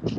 All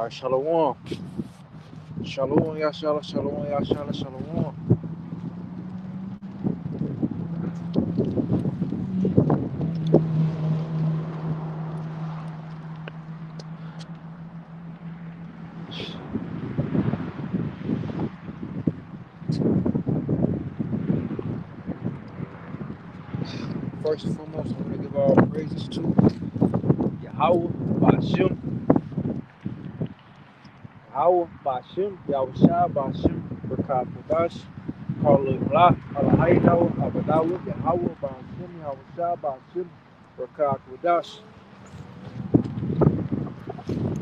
right, shalom. Shalom, Yashala, shalom, Yashala, shalom. First and foremost, I want to give all praises to Yahweh, Bashim, Yahweh, Bashim, Yahweh Shah, Bashim, Berkat Kodash, Karla Alahaydawa, Abadawa, Yahweh, Bashim, Yahweh Shah, Bashim, Berkat Kodash.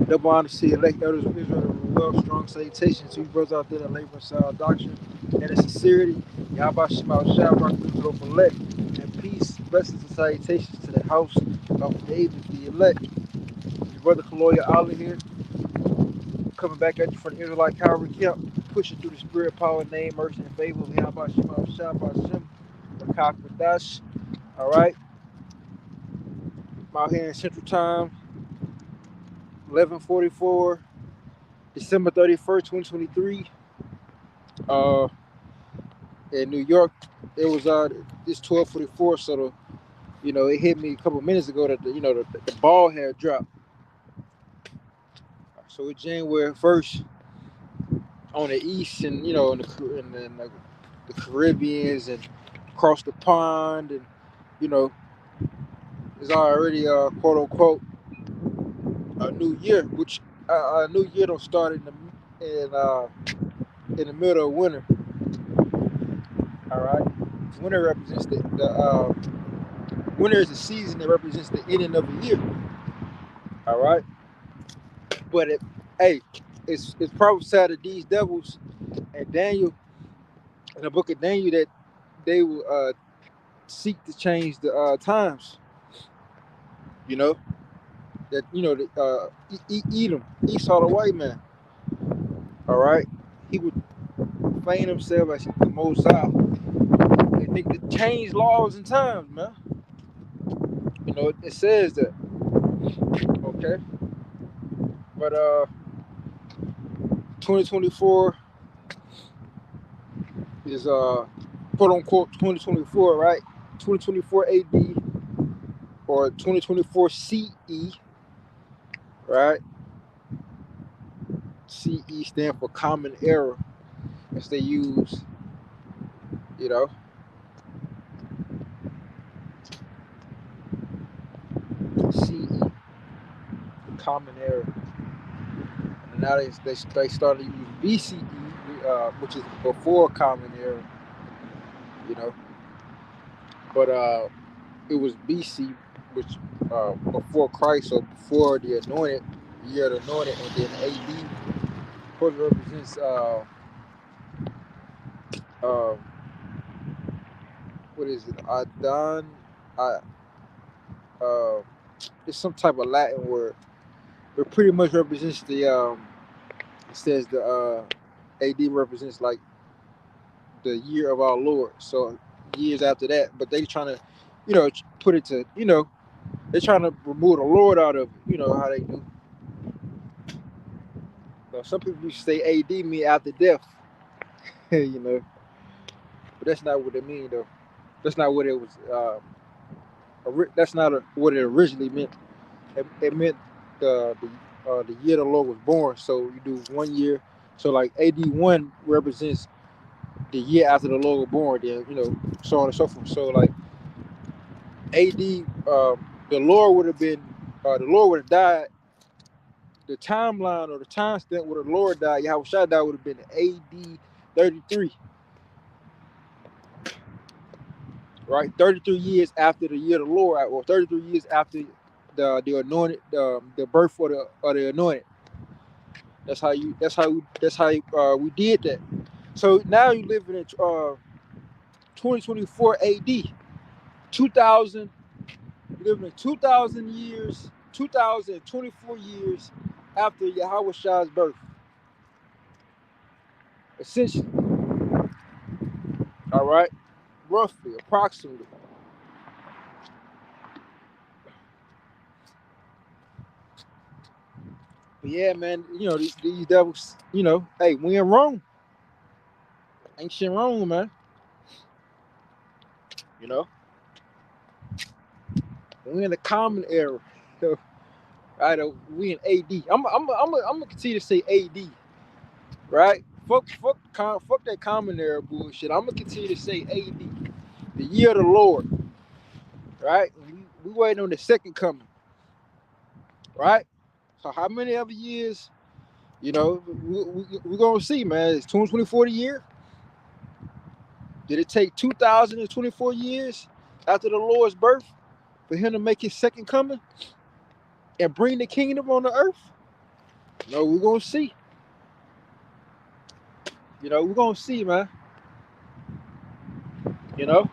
Double honor to elect elders of Israel, well, strong salutations to you brothers out there that labor in sound doctrine and in sincerity. Yahweh Shema Shah, Baruch elect, and peace, blessings, and salutations to the house of David, the elect. Your brother Kaloya Allah here, coming back at you from the Israelite Calvary camp, pushing through the spirit, power, name, mercy, and favor of Yahweh Shema Shah, Shem, Rakak Badash. All right, I'm out here in Central Time, 11:44. December 31st, 2023. In New York, it was it's 12:44. So it hit me a couple minutes ago that the ball had dropped. So it's January 1st on the east, and the Caribbeans and across the pond, and it's already quote unquote a new year, which a new year don't start in the middle of winter. All right, winter represents the winter is a season that represents the ending of a year. All right, but it's prophesied that these devils and Daniel in the book of Daniel that they will seek to change the times. That Edom, Esau the white man. All right, he would feign himself as the Most High. They think to change laws and times, man. It says that. Okay, but 2024 is quote unquote 2024, right? 2024 AD or 2024 CE, right? CE stand for Common Era, as they use, CE, Common Era. And now they started to use BCE, which is before Common Era, but it was BC, which before Christ, or before the anointed, year of the anointed, and then AD, of course, represents what is it? Adon, it's some type of Latin word. It pretty much represents the it says the AD represents like the year of our Lord. So years after that, but they trying to, put it to, they're trying to remove the Lord out of it. You know how they do. So some people used to say AD mean after death, but that's not what it mean though. That's not what it was. That's not what it originally meant. It meant the year the Lord was born. So you do 1 year. So like AD1 represents the year after the Lord was born. Then so on and so forth. So like AD, the Lord would have died. The timeline or the time stamp where the Lord died, Yahweh Shai died, would have been AD 33. right? 33 years after the year of the Lord, or 33 years after the anointed, the birth of the anointed. We did that. So now you live in 2024 AD, 2000. You live in 2,000 years, 2024 years after Yahweh Shah's birth, essentially. All right, roughly, approximately. But yeah, man, these devils. Hey, we in Rome, ancient Rome, man. You know, we in the common era. Right, we in AD. I'm gonna continue to say AD, right? Fuck that common era bullshit. I'm gonna continue to say AD, the year of the Lord, right? We waiting on the second coming, right? So how many other years? We're gonna see, man. It's 2024 the year. Did it take 2024 years after the Lord's birth for him to make his second coming and bring the kingdom on the earth? No, we're gonna see. We're gonna see, man. You know,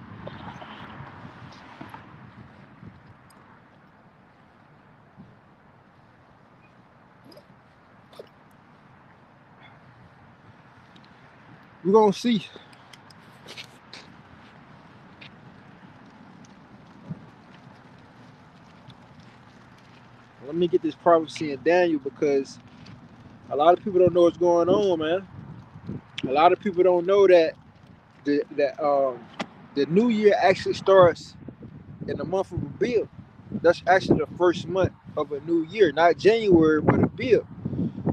we're gonna see. Let me get this prophecy in Daniel because a lot of people don't know what's going on, man. A lot of people don't know that the new year actually starts in the month of Abib. That's actually the first month of a new year, not January, but Abib.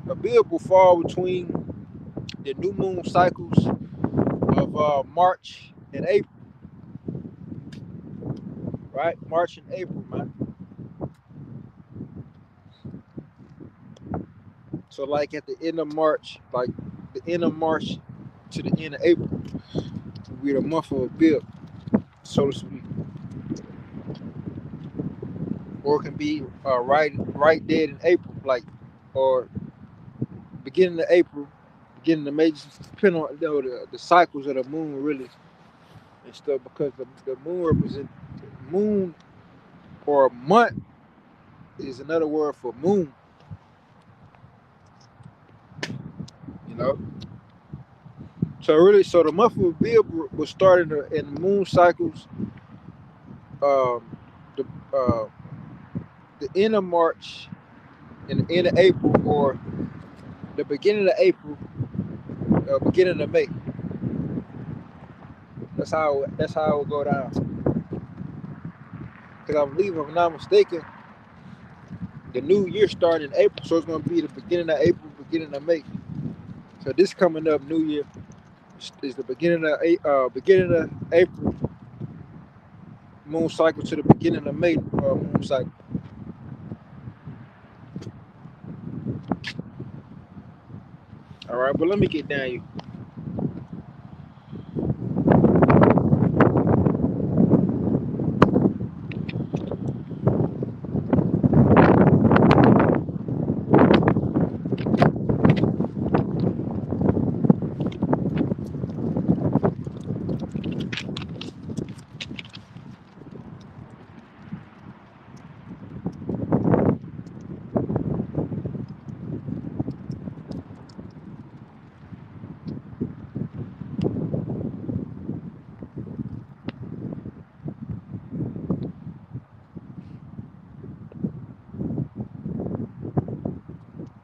Abib will fall between the new moon cycles of March and April, right? March and April, man. So, like at the end of March, like the end of March to the end of April, will be the month of Abib, so to speak. Or it can be right dead in April, like, or beginning of April, beginning of May, depending on the cycles of the moon, really, and stuff, because the moon represents moon, or month is another word for moon, you know. So really, so the month of Abib was starting in the moon cycles, um, the uh, the end of March and the end of April, or the beginning of April, beginning of May. That's how it will go down. Because I believe, if I'm not mistaken, the new year started in April, so it's going to be the beginning of April, beginning of May. So this coming up New Year is the beginning of April moon cycle to the beginning of May moon cycle. All right, but let me get down you.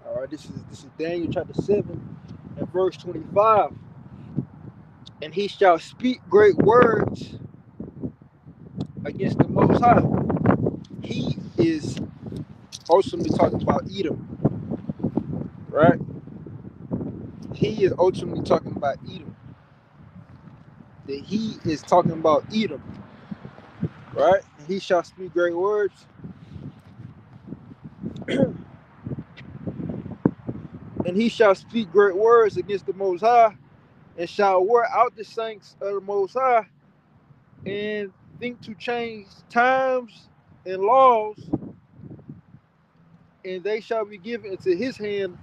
All right, this is Daniel chapter 7 and verse 25. And he shall speak great words against the Most High. He is ultimately talking about Edom, right? He is ultimately talking about Edom. That he is talking about Edom, right? And he shall speak great words. And he shall speak great words against the Most High, and shall wear out the saints of the Most High, and think to change times and laws, and they shall be given into his hand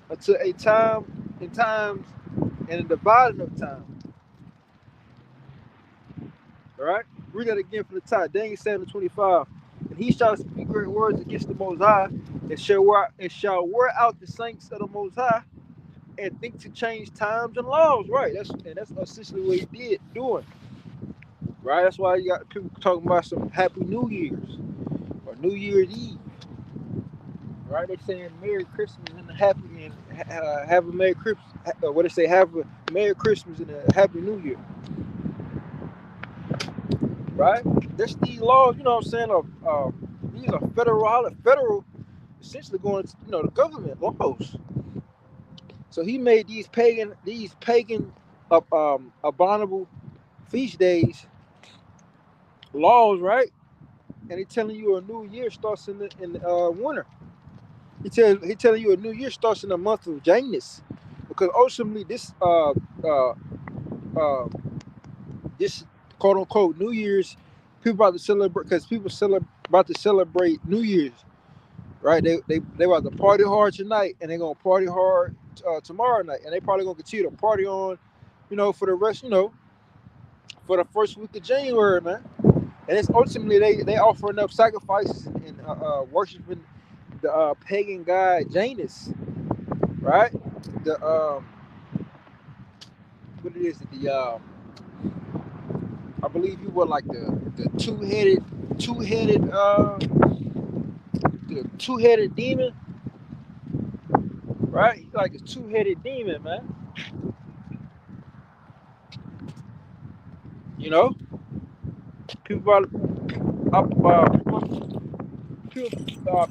until a time and times and a dividing of time. All right? Read that again from the top. Daniel 7:25. And he shall speak great words against the Most High, and shall wear out the saints of the Most High, and think to change times and laws. Right? That's essentially what he did doing. Right? That's why you got people talking about some Happy New Year's or New Year's Eve. Right? They saying Merry Christmas and have a Merry Christmas. What they say? Have a Merry Christmas and a Happy New Year. Right? There's these laws, you know what I'm saying? These are federal, essentially going to, the government laws. So he made these pagan, abominable feast days laws, right? And he telling you a new year starts in the winter. He telling you a new year starts in the month of Janus, because ultimately this quote unquote New Year's, people about to celebrate, because about to celebrate New Year's, right? They about to party hard tonight, and they're gonna party hard tomorrow night, and they probably gonna continue to party on, for the rest, for the first week of January, man. And it's ultimately they offering up sacrifices and worshiping the pagan god Janus, right? The what it is, I believe you were like the two-headed demon, right? He's like a two-headed demon, man. You know, people about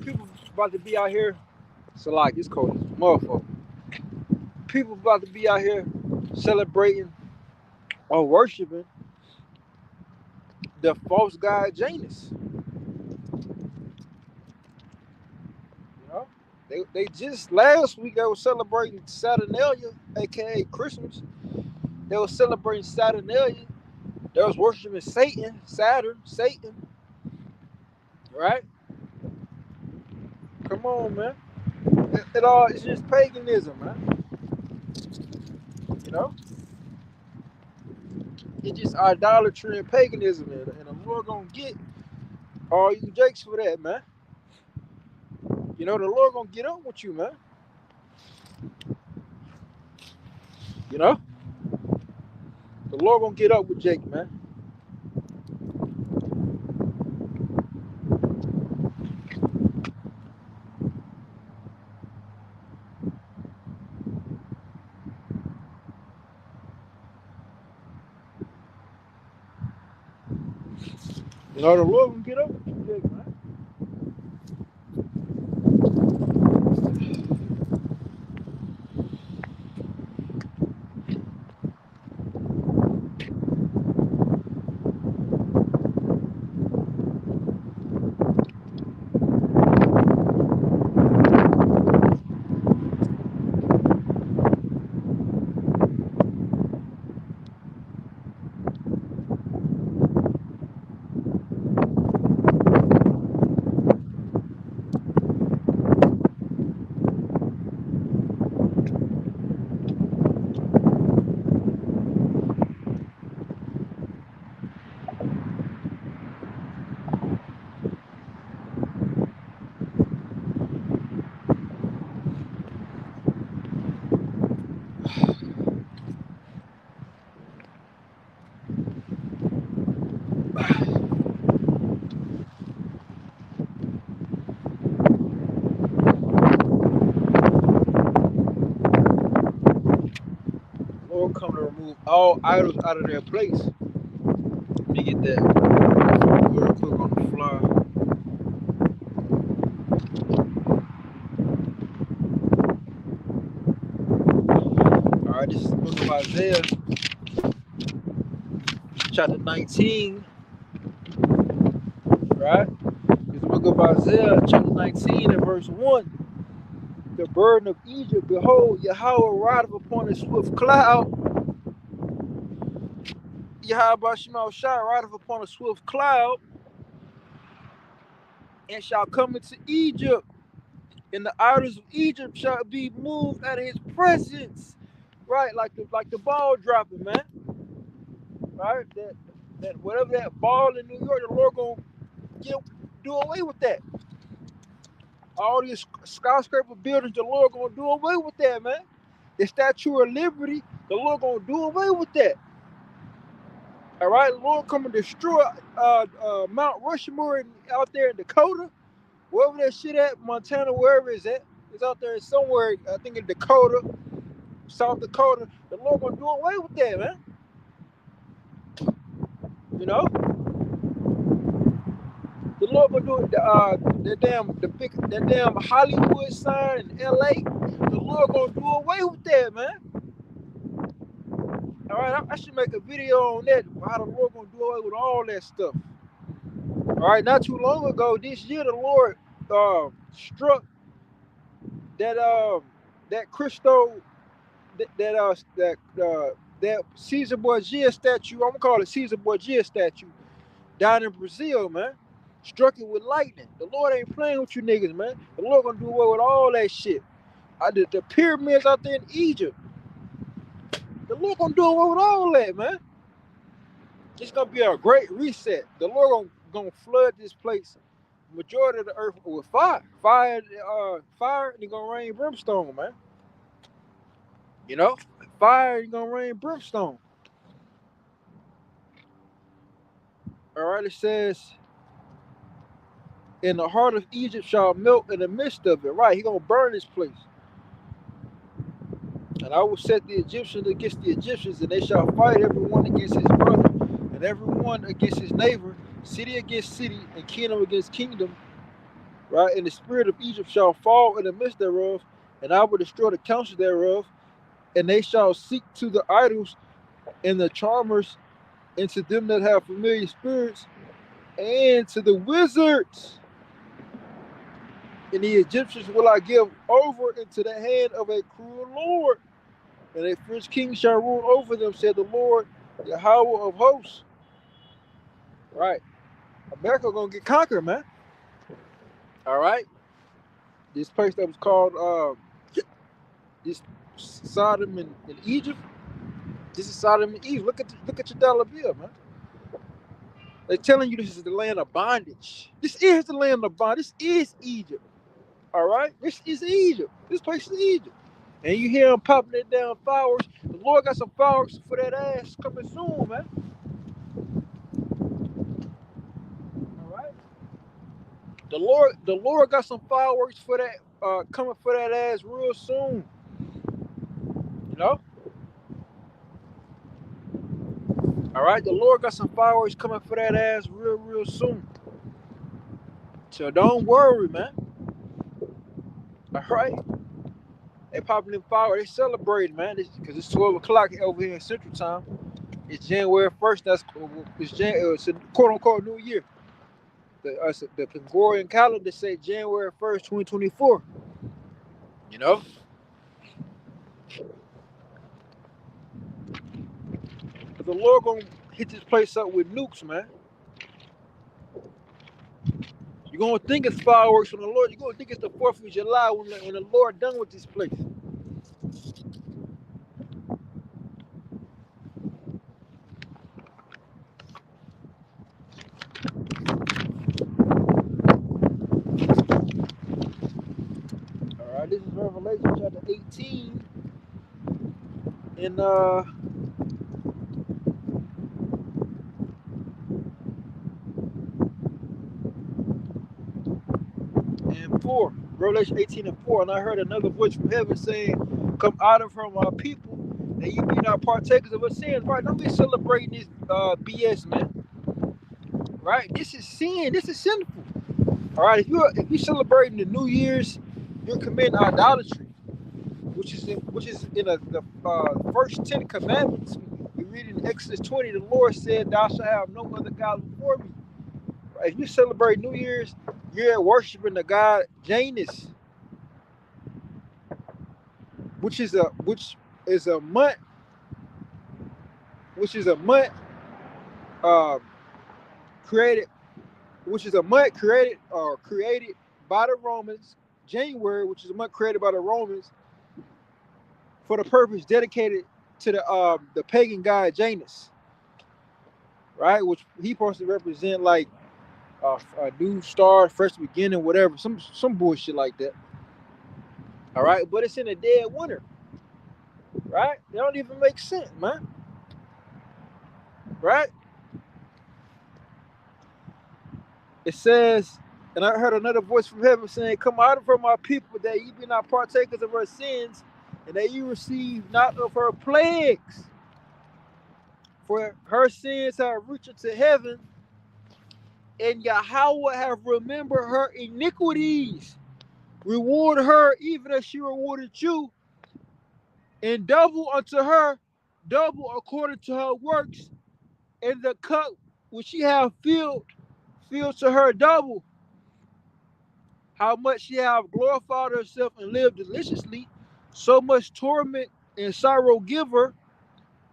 people about to be out here. So like this cold is motherfucker. People about to be out here celebrating or worshiping the false god Janus. They just last week they were celebrating Saturnalia, aka Christmas. They were celebrating Saturnalia. They was worshiping Satan, right? Come on, man. It's just paganism, man. You know, it's just idolatry and paganism, and the Lord gonna get all you jakes for that, man. The Lord gonna get up with you, man. You know, the Lord gonna get up with Jake, man. The Lord gonna get up with you, Jake, man. Lord come to remove all idols out of their place. Let me get that real quick on the fly. All right, this is the book of Isaiah, chapter 19. Right? This is the book of Isaiah, chapter 19 and verse 1. The burden of Egypt, behold, Yahweh rideth upon a swift cloud. Yahweh Shema shall rideth upon a swift cloud, and shall come into Egypt, and the idols of Egypt shall be moved out of his presence. Right, like the ball dropping, man. Right, that whatever that ball in New York, the Lord gonna get do away with that. All these skyscraper buildings, the Lord gonna do away with that, man. The Statue of Liberty, the Lord gonna do away with that. All right, the Lord come and destroy Mount Rushmore out there in Dakota, wherever that shit at, Montana, wherever it's at. It's out there somewhere, I think in Dakota, South Dakota. The Lord gonna do away with that, man. You know, the Lord gonna do it. That damn Hollywood sign in L.A. The Lord gonna do away with that, man. All right, I should make a video on that. How the Lord gonna do away with all that stuff. All right, not too long ago, this year, the Lord struck that that Christo that Caesar Borgia statue. I'm gonna call it Caesar Borgia statue down in Brazil, man. Struck it with lightning. The Lord ain't playing with you niggas, man. The Lord gonna do away with all that shit. I did the pyramids out there in Egypt. The Lord gonna do away with all that, man. It's gonna be a great reset. The Lord gonna flood this place, majority of the earth with fire. Fire, and it's gonna rain brimstone, man. You know? Fire, it's gonna rain brimstone. Alright, it says, in the heart of Egypt shall melt in the midst of it. Right, he gonna burn this place. And I will set the Egyptians against the Egyptians, and they shall fight everyone against his brother, and everyone against his neighbor, city against city, and kingdom against kingdom. Right, and the spirit of Egypt shall fall in the midst thereof, and I will destroy the counsel thereof, and they shall seek to the idols and the charmers, and to them that have familiar spirits, and to the wizards. And the Egyptians will I give over into the hand of a cruel Lord, and a fierce king shall rule over them, said the Lord, Yahweh of hosts. Right. America gonna get conquered, man. All right. This place that was called this Sodom in Egypt. This is Sodom and Egypt. Look at your dollar bill, man. They're telling you this is the land of bondage. This is the land of bondage. This is Egypt. All right. This is Egypt. This place is Egypt. And you hear them popping it down fireworks. The Lord got some fireworks for that ass coming soon, man. All right. The Lord got some fireworks for that coming for that ass real soon. You know? All right, the Lord got some fireworks coming for that ass real soon. So don't worry, man. All right? They popping them fireworks. They celebrating, man. Because it's 12 o'clock over here in Central Time. It's January 1st. It's a quote-unquote New Year. The Gregorian calendar say January 1st, 2024. You know? But the Lord gonna hit this place up with nukes, man. You're gonna think it's fireworks from the Lord. You're gonna think it's the 4th of July when the Lord done with this place. All right, this is Revelation chapter 18, and 4. Revelation 18 and 4. And I heard another voice from heaven saying, come out of her, my people, that you be not partakers of her sins. Right? Don't be celebrating this BS, man. Right? This is sin. This is sinful. All right. If you're celebrating the New Year's, you're committing idolatry, which is in the first 10 commandments. We read in Exodus 20, the Lord said, thou shalt have no other God before me. Right? If you celebrate New Year's, you're worshiping the god Janus, which is a month um, created, which is a month created by the Romans. January, which is a month created by the Romans for the purpose dedicated to the pagan god Janus, right? Which he supposed to represent like a new star, fresh beginning, whatever, some bullshit like that. All right, but it's in a dead winter, right? It don't even make sense, man. Right? It says, and I heard another voice from heaven saying, "Come out from our people, that ye be not partakers of her sins, and that ye receive not of her plagues. For her sins have reached to heaven, and Yahweh have remembered her iniquities. Reward her even as she rewarded you, and double unto her, double according to her works, and the cup which she have filled to her double. How much she have glorified herself and lived deliciously, so much torment and sorrow give her.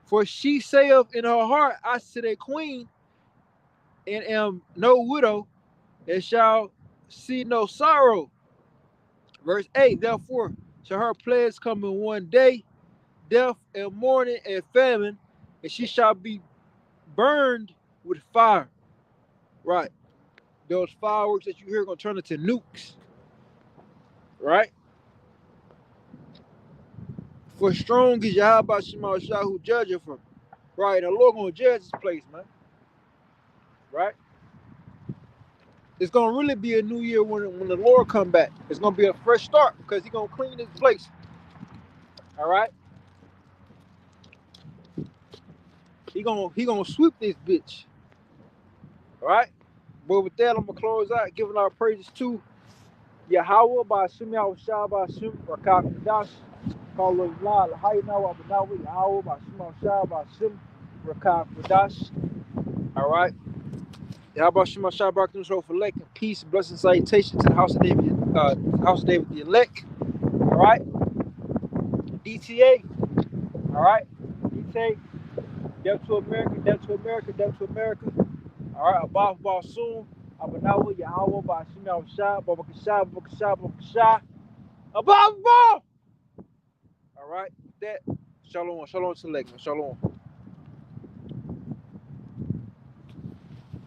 For she saith in her heart, I sit a queen, and am no widow, and shall see no sorrow." Verse 8, therefore shall her plagues come in one day, death and mourning and famine, and she shall be burned with fire. Right. Those fireworks that you hear are going to turn into nukes. Right. For strong is Yahweh Shema Shah who judgeth her. Right. The Lord going to judge this place, man. Right. It's going to really be a new year when the Lord come back. It's going to be a fresh start because he's going to clean this place. All right. He gonna sweep this bitch. All right. But with that, I'm going to close out giving our praises to Yahweh by Shim Yahweh by Shim Rakak Dash. Call us loud. Hayna wa Banawi Yahweh by Shim by Shim Rakak Dash. All right. Yahweh Shim Shah Barak for elect and peace, blessing, salutation to the house of David, the elect. All right. DTA. All right. DTA. Death to America. Death to America. Death to America. All right. Above soon. Abanawi Yahweh by Shim Yahweh Babakashah. Above. All right. That. Shalom. Shalom select. Shalom.